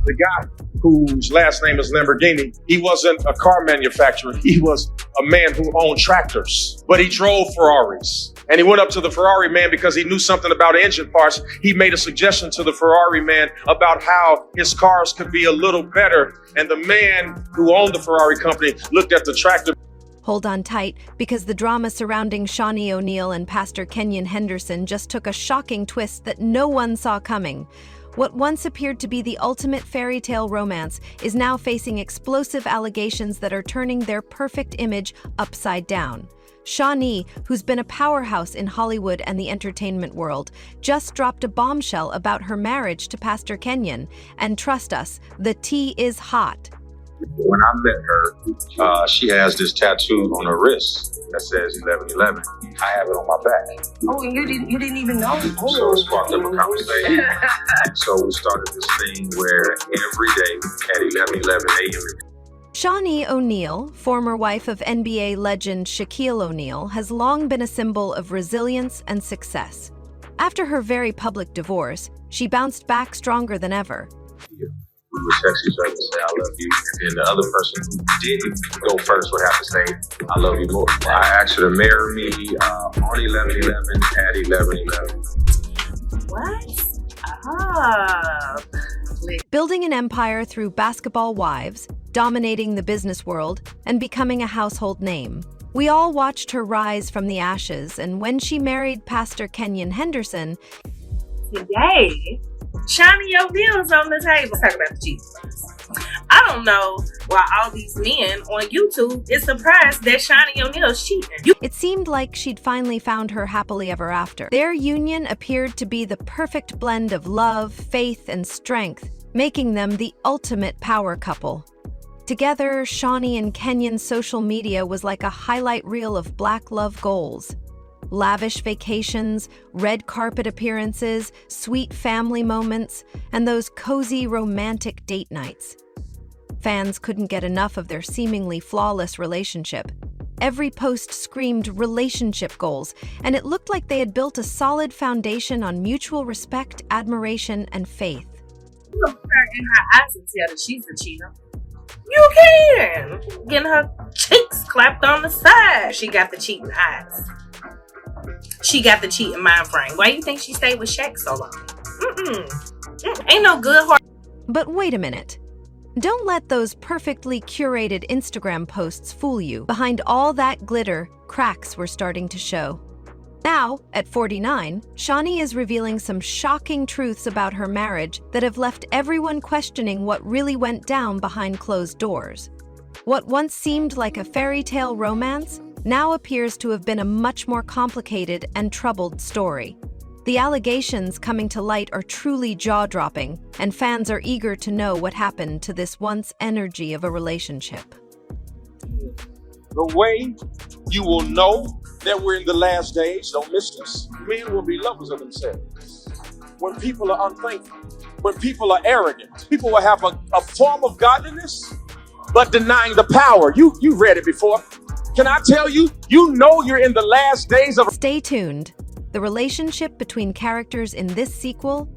The guy whose last name is Lamborghini, he wasn't a car manufacturer. He was a man who owned tractors, but he drove Ferraris. And he went up to the Ferrari man because he knew something about engine parts. He made a suggestion to the Ferrari man about how his cars could be a little better. And the man who owned the Ferrari company looked at the tractor. Hold on tight, because the drama surrounding Shawnee O'Neal and Pastor Kenyon Henderson just took a shocking twist that no one saw coming. What once appeared to be the ultimate fairy tale romance is now facing explosive allegations that are turning their perfect image upside down. Shawnee, who's been a powerhouse in Hollywood and the entertainment world, just dropped a bombshell about her marriage to Pastor Kenyon. And trust us, the tea is hot. When I met her, she has this tattoo on her wrist that says 1111. I have it on my back. Oh, and you didn't even know? So it sparked up a conversation. So we started this thing where every day at 11:11 a.m. Shawnee O'Neal, former wife of NBA legend Shaquille O'Neal, has long been a symbol of resilience and success. After her very public divorce, she bounced back stronger than ever. We would text each other and say, I love you. And the other person who didn't go first would have to say, I love you more. I asked her to marry me on 11/11 at 11/11. What? Ah. Building an empire through basketball wives, dominating the business world, and becoming a household name. We all watched her rise from the ashes, and when she married Pastor Kenyon Henderson, Today, Shawnee O'Neal's on the table. Let's talk about the Jesus. I don't know why all these men on YouTube is surprised that Shawnee O'Neal's cheating. it seemed like she'd finally found her happily ever after. Their union appeared to be the perfect blend of love, faith, and strength, making them the ultimate power couple. Together, Shawnee and Kenyon's social media was like a highlight reel of Black love goals. Lavish vacations, red carpet appearances, sweet family moments, and those cozy romantic date nights. Fans couldn't get enough of their seemingly flawless relationship. Every post screamed relationship goals, and it looked like they had built a solid foundation on mutual respect, admiration, and faith. You look her in her eyes and tell that she's a cheater. You can! Getting her cheeks clapped on the side. She got the cheating eyes. She got the cheating mind frame. Why do you think she stayed with Shaq so long? Ain't no good heart. But wait a minute. Don't let those perfectly curated Instagram posts fool you. Behind all that glitter, cracks were starting to show. Now, at 49, Shawnee is revealing some shocking truths about her marriage that have left everyone questioning what really went down behind closed doors. What once seemed like a fairy tale romance now appears to have been a much more complicated and troubled story. The allegations coming to light are truly jaw-dropping, and fans are eager to know what happened to this once energy of a relationship. The way you will know that we're in the last days, don't miss this, men will be lovers of themselves. When people are unthankful, when people are arrogant, people will have a form of godliness, but denying the power. You read it before. Can I tell you, you know you're in the last days of... Stay tuned. The relationship between characters in this sequel.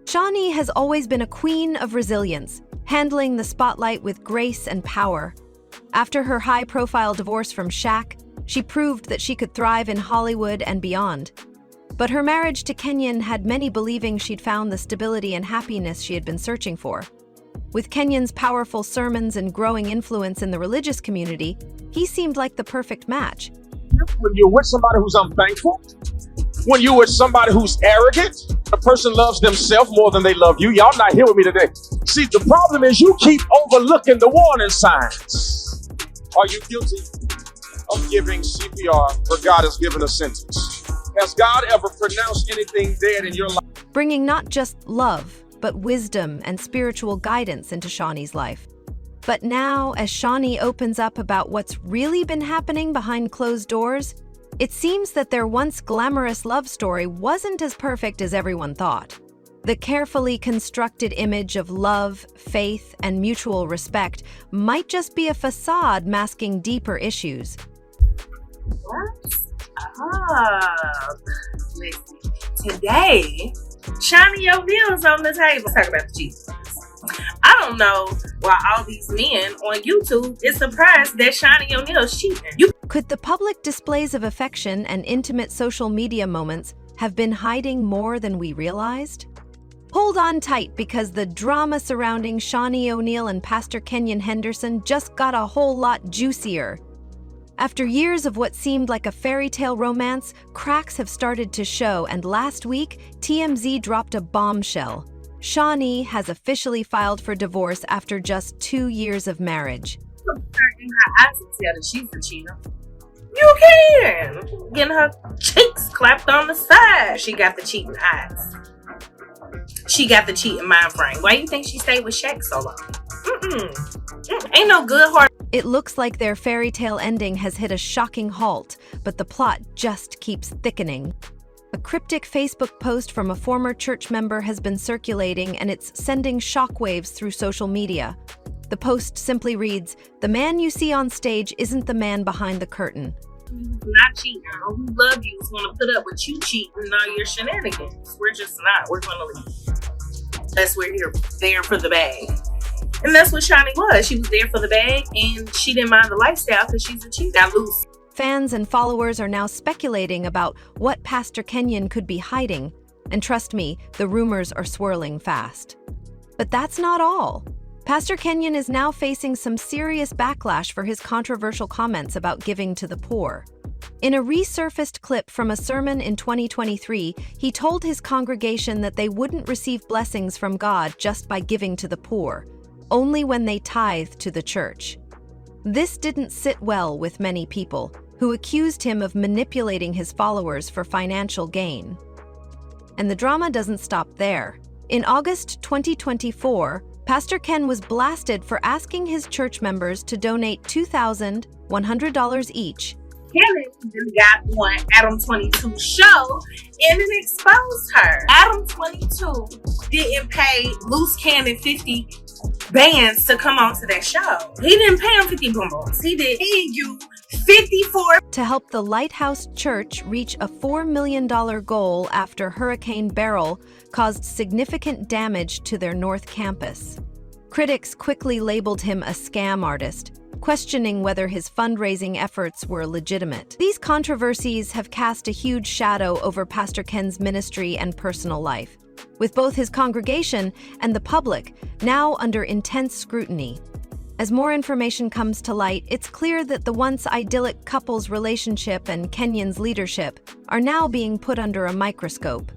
Shawnee has always been a queen of resilience, handling the spotlight with grace and power. After her high-profile divorce from Shaq, she proved that she could thrive in Hollywood and beyond. But her marriage to Kenyon had many believing she'd found the stability and happiness she had been searching for. With Kenyon's powerful sermons and growing influence in the religious community, he seemed like the perfect match. When you're with somebody who's unthankful, when you're with somebody who's arrogant, a person loves themselves more than they love you. Y'all not here with me today. See, the problem is you keep overlooking the warning signs. Are you guilty of giving CPR where God has given a sentence? Has God ever pronounced anything dead in your life? Bringing not just love, but wisdom and spiritual guidance into Shawnee's life. But now, as Shawnee opens up about what's really been happening behind closed doors, it seems that their once glamorous love story wasn't as perfect as everyone thought. The carefully constructed image of love, faith, and mutual respect might just be a facade masking deeper issues. What? Listen, today, Shawnee O'Neal's on the table. Let's talk about the Jesus. I don't know why all these men on YouTube is surprised that Shaunie O'Neal's cheating. Could the public displays of affection and intimate social media moments have been hiding more than we realized? Hold on tight, because the drama surrounding Shaunie O'Neal and Pastor Kenyon Henderson just got a whole lot juicier. After years of what seemed like a fairy tale romance, cracks have started to show, and last week, TMZ dropped a bombshell. Shaunie has officially filed for divorce after just 2 years of marriage. In her eyes and tell that she's the cheater. You can! Getting her cheeks clapped on the side. She got the cheating eyes. She got the cheating mind frame. Why you think she stayed with Shaq so long? Ain't no good heart. It looks like their fairy tale ending has hit a shocking halt, but the plot just keeps thickening. A cryptic Facebook post from a former church member has been circulating, and it's sending shockwaves through social media. The post simply reads, "The man you see on stage isn't the man behind the curtain." Not cheating, or who love you is going to put up with you cheating and all your shenanigans. We're just not. We're going to leave. Unless we're here there for the bag. And that's what Shaunie was. She was there for the bag, and she didn't mind the lifestyle because she's a cheat. Got loose. Fans and followers are now speculating about what Pastor Kenyon could be hiding. And trust me, the rumors are swirling fast. But that's not all. Pastor Kenyon is now facing some serious backlash for his controversial comments about giving to the poor. In a resurfaced clip from a sermon in 2023, he told his congregation that they wouldn't receive blessings from God just by giving to the poor, only when they tithe to the church. This didn't sit well with many people, who accused him of manipulating his followers for financial gain. And the drama doesn't stop there. In August 2024, Pastor Ken was blasted for asking his church members to donate $2,100 each. Kenneth got on Adam 22 show and it exposed her. Adam 22 didn't pay Loose Cannon 50 bands to come onto that show. He didn't pay him 50 boombox. He did pay you 54 to help the Lighthouse Church reach a $4 million goal after Hurricane Beryl caused significant damage to their North Campus. Critics quickly labeled him a scam artist, questioning whether his fundraising efforts were legitimate. These controversies have cast a huge shadow over Pastor Ken's ministry and personal life, with both his congregation and the public now under intense scrutiny. As more information comes to light, it's clear that the once idyllic couple's relationship and Kenyon's leadership are now being put under a microscope.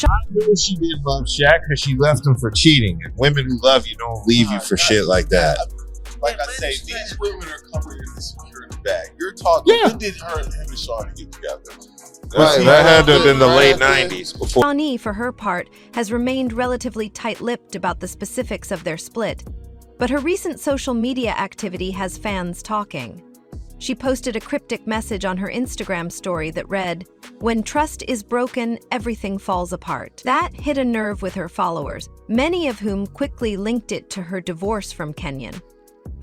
I knew she didn't love Shaq because she left him for cheating. And women who love you don't leave you for shit like that. Like I say, these women are covering the security bag. You're talking, when did her and Shaunie get together? Right, that had to have been the late 90s. Before. Shaunie, for her part, has remained relatively tight-lipped about the specifics of their split, but her recent social media activity has fans talking. She posted a cryptic message on her Instagram story that read, "When trust is broken, everything falls apart." That hit a nerve with her followers, many of whom quickly linked it to her divorce from Kenyon.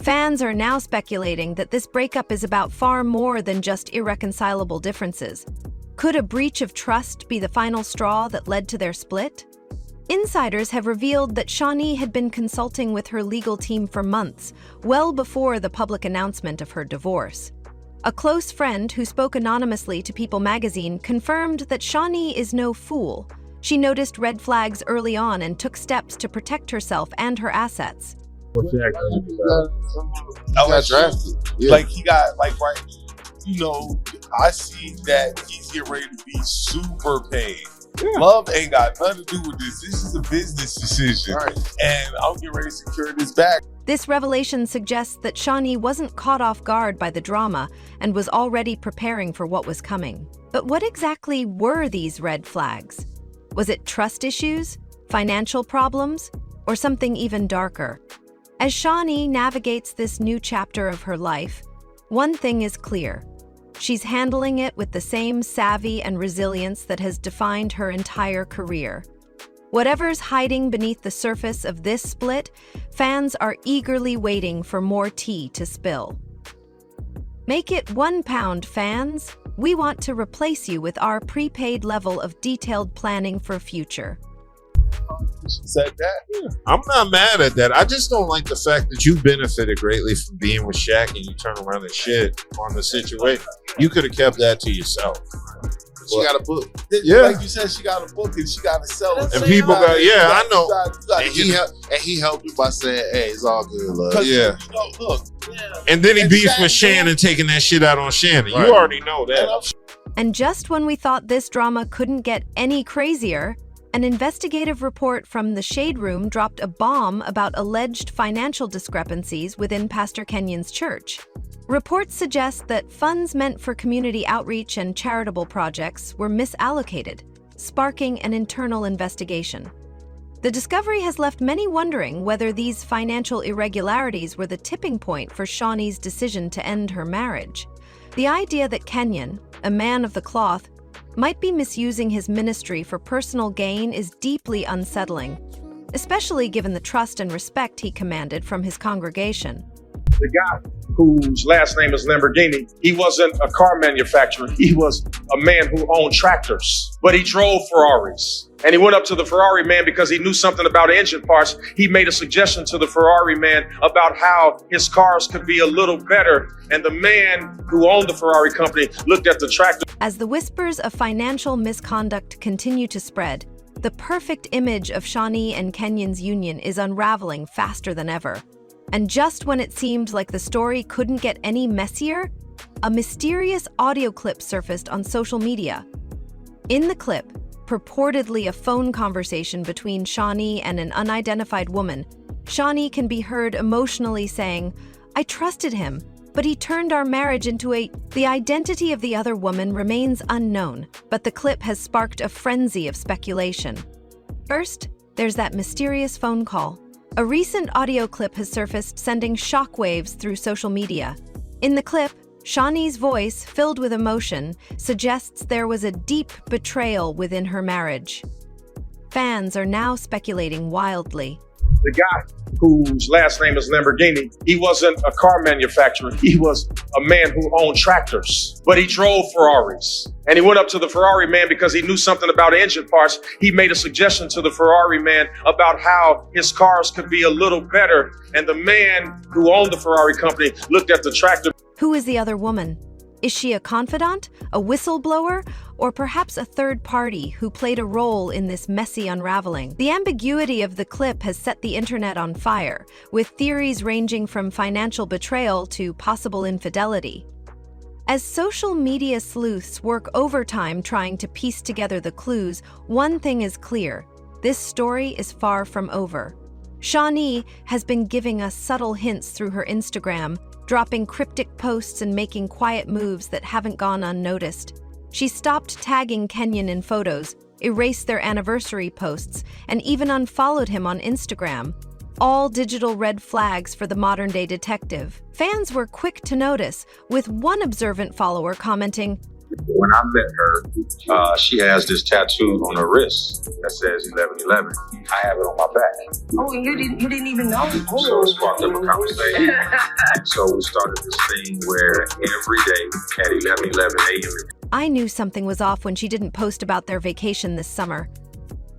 Fans are now speculating that this breakup is about far more than just irreconcilable differences. Could a breach of trust be the final straw that led to their split? Insiders have revealed that Shaunie had been consulting with her legal team for months, well before the public announcement of her divorce. A close friend who spoke anonymously to People magazine confirmed that Shaunie is no fool. She noticed red flags early on and took steps to protect herself and her assets. Drafted. Yeah. Like he got, like, right, you know, I see that he's getting ready to be super paid. Yeah. Love ain't got nothing to do with this. This is a business decision. Right. And I'm getting ready to secure this back. This revelation suggests that Shaunie wasn't caught off guard by the drama and was already preparing for what was coming. But what exactly were these red flags? Was it trust issues, financial problems, or something even darker? As Shaunie navigates this new chapter of her life, one thing is clear. She's handling it with the same savvy and resilience that has defined her entire career. Whatever's hiding beneath the surface of this split, fans are eagerly waiting for more tea to spill. Make it £1, fans. We want to replace you with our prepaid level of detailed planning for future. She said that. I'm not mad at that. I just don't like the fact that you benefited greatly from being with Shaq and you turn around and shit on the situation. You could have kept that to yourself. She got a book. Yeah. Like you said, she got a book and she got to sell it. And people got, yeah, I know. And he helped you by saying, hey, it's all good, love. Yeah. You know, look. Yeah. And then he And beefed Shaq, with Shannon, taking that shit out on Shannon. Right. You already know that. And just when we thought this drama couldn't get any crazier, an investigative report from the Shade Room dropped a bomb about alleged financial discrepancies within Pastor Kenyon's church. Reports suggest that funds meant for community outreach and charitable projects were misallocated, sparking an internal investigation. The discovery has left many wondering whether these financial irregularities were the tipping point for Shawnee's decision to end her marriage. The idea that Kenyon, a man of the cloth, might be misusing his ministry for personal gain is deeply unsettling, especially given the trust and respect he commanded from his congregation. The guy whose last name is Lamborghini, he wasn't a car manufacturer. He was a man who owned tractors, but he drove Ferraris. And he went up to the Ferrari man because he knew something about engine parts. He made a suggestion to the Ferrari man about how his cars could be a little better. And the man who owned the Ferrari company looked at the tractor. As the whispers of financial misconduct continue to spread, the perfect image of Shawnee and Kenyon's union is unraveling faster than ever. And just when it seemed like the story couldn't get any messier, a mysterious audio clip surfaced on social media. In the clip, purportedly a phone conversation between Shawnee and an unidentified woman, Shawnee can be heard emotionally saying, "I trusted him, but he turned our marriage into a..." The identity of the other woman remains unknown, but the clip has sparked a frenzy of speculation. First, there's that mysterious phone call. A recent audio clip has surfaced, sending shockwaves through social media. In the clip, Shawnee's voice, filled with emotion, suggests there was a deep betrayal within her marriage. Fans are now speculating wildly. The guy whose last name is Lamborghini, he wasn't a car manufacturer. He was a man who owned tractors, but he drove Ferraris. And he went up to the Ferrari man because he knew something about engine parts. He made a suggestion to the Ferrari man about how his cars could be a little better. And the man who owned the Ferrari company looked at the tractor. Who is the other woman? Is she a confidant, a whistleblower, or perhaps a third party who played a role in this messy unraveling? The ambiguity of the clip has set the internet on fire, with theories ranging from financial betrayal to possible infidelity. As social media sleuths work overtime trying to piece together the clues, one thing is clear: this story is far from over. Shawnee has been giving us subtle hints through her Instagram, dropping cryptic posts and making quiet moves that haven't gone unnoticed. She stopped tagging Kenyon in photos, erased their anniversary posts, and even unfollowed him on Instagram. All digital red flags for the modern-day detective. Fans were quick to notice, with one observant follower commenting, "When I met her, she has this tattoo on her wrist that says 1111. I have it on my back." Oh, you didn't even know? So it sparked up a conversation. So we started this thing where every day at 11:11 a.m. I knew something was off when she didn't post about their vacation this summer.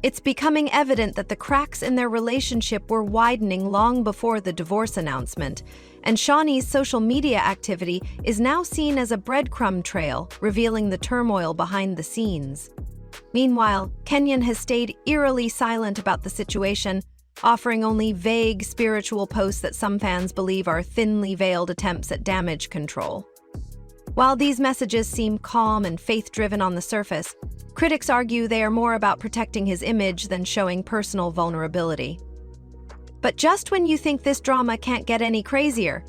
It's becoming evident that the cracks in their relationship were widening long before the divorce announcement, and Shawnee's social media activity is now seen as a breadcrumb trail, revealing the turmoil behind the scenes. Meanwhile, Kenyon has stayed eerily silent about the situation, offering only vague spiritual posts that some fans believe are thinly veiled attempts at damage control. While these messages seem calm and faith-driven on the surface, critics argue they are more about protecting his image than showing personal vulnerability. But just when you think this drama can't get any crazier,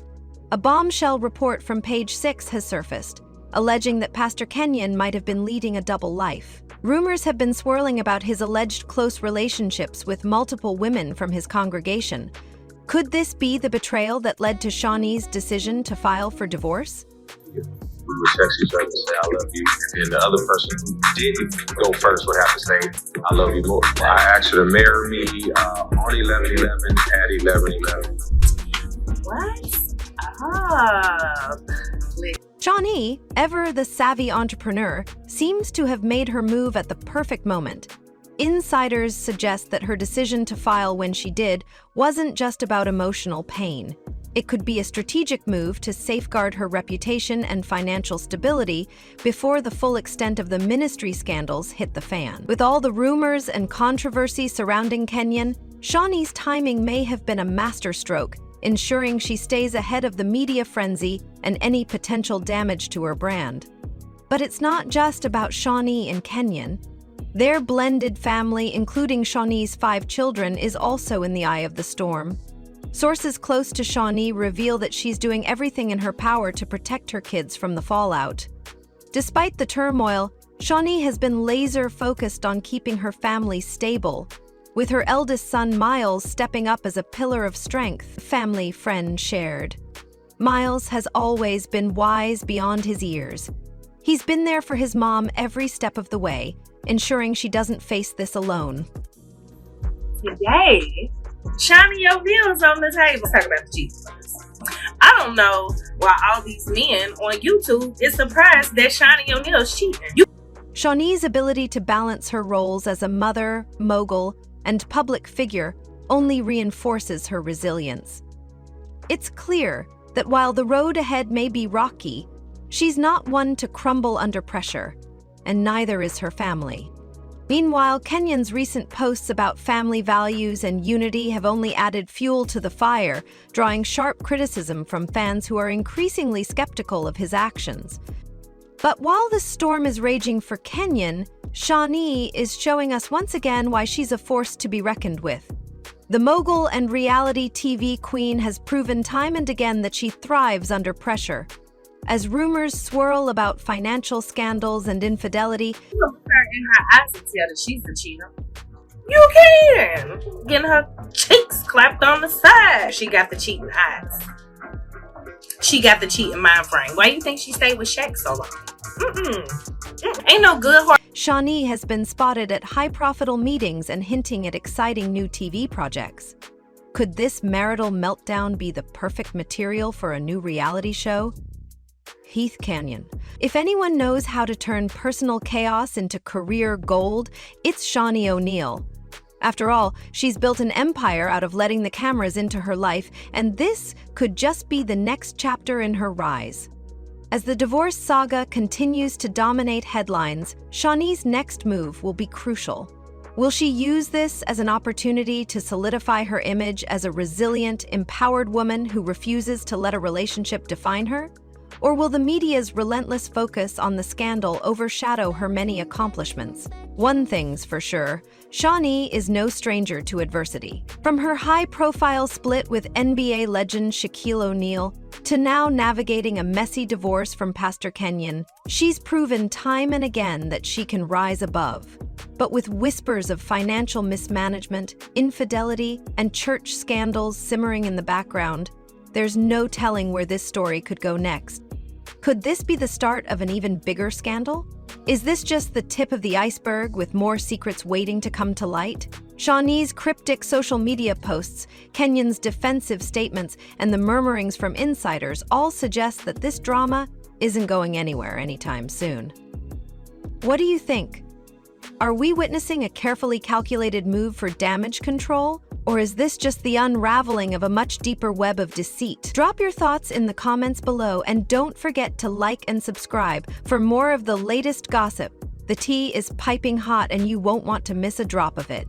a bombshell report from Page Six has surfaced, alleging that Pastor Kenyon might have been leading a double life. Rumors have been swirling about his alleged close relationships with multiple women from his congregation. Could this be the betrayal that led to Shawnee's decision to file for divorce? We would text each other and say, "I love you." And the other person who didn't go first would have to say, "I love you more." I asked her to marry me on 11/11 at 11/11. What? Ah. Shawnee, ever the savvy entrepreneur, seems to have made her move at the perfect moment. Insiders suggest that her decision to file when she did wasn't just about emotional pain. It could be a strategic move to safeguard her reputation and financial stability before the full extent of the ministry scandals hit the fan. With all the rumors and controversy surrounding Kenyon, Shawnee's timing may have been a masterstroke, ensuring she stays ahead of the media frenzy and any potential damage to her brand. But it's not just about Shawnee and Kenyon. Their blended family, including Shawnee's 5 children, is also in the eye of the storm. Sources close to Shawnee reveal that she's doing everything in her power to protect her kids from the fallout. Despite the turmoil, Shawnee has been laser-focused on keeping her family stable, with her eldest son Miles stepping up as a pillar of strength, a family friend shared. Miles has always been wise beyond his years. He's been there for his mom every step of the way, ensuring she doesn't face this alone. Today, Shawnee O'Neal's on the table. Let's talk about the cheating first. I don't know why all these men on YouTube is surprised that Shawnee O'Neal's cheating. Shawnee's ability to balance her roles as a mother, mogul, and public figure only reinforces her resilience. It's clear that while the road ahead may be rocky, she's not one to crumble under pressure, and neither is her family. Meanwhile, Kenyon's recent posts about family values and unity have only added fuel to the fire, drawing sharp criticism from fans who are increasingly skeptical of his actions. But while the storm is raging for Kenyon, Shawnee is showing us once again why she's a force to be reckoned with. The mogul and reality TV queen has proven time and again that she thrives under pressure. As rumors swirl about financial scandals and infidelity, You look her in her eyes and tell that she's the cheater. You can! Getting her cheeks clapped on the side. She got the cheating eyes. She got the cheating mind frame. Why you think she stayed with Shaq so long? Ain't no good heart. Shawnee has been spotted at high-profile meetings and hinting at exciting new TV projects. Could this marital meltdown be the perfect material for a new reality show? Heath Kenyon. If anyone knows how to turn personal chaos into career gold, it's Shawnee O'Neal. After all, she's built an empire out of letting the cameras into her life, and this could just be the next chapter in her rise. As the divorce saga continues to dominate headlines, Shawnee's next move will be crucial. Will she use this as an opportunity to solidify her image as a resilient, empowered woman who refuses to let a relationship define her? Or will the media's relentless focus on the scandal overshadow her many accomplishments? One thing's for sure, Shawnee is no stranger to adversity. From her high-profile split with NBA legend Shaquille O'Neal to now navigating a messy divorce from Pastor Kenyon, she's proven time and again that she can rise above. But with whispers of financial mismanagement, infidelity, and church scandals simmering in the background, there's no telling where this story could go next. Could this be the start of an even bigger scandal? Is this just the tip of the iceberg with more secrets waiting to come to light? Shawnee's cryptic social media posts, Kenyon's defensive statements, and the murmurings from insiders all suggest that this drama isn't going anywhere anytime soon. What do you think? Are we witnessing a carefully calculated move for damage control? Or is this just the unraveling of a much deeper web of deceit? Drop your thoughts in the comments below and don't forget to like and subscribe for more of the latest gossip. The tea is piping hot and you won't want to miss a drop of it.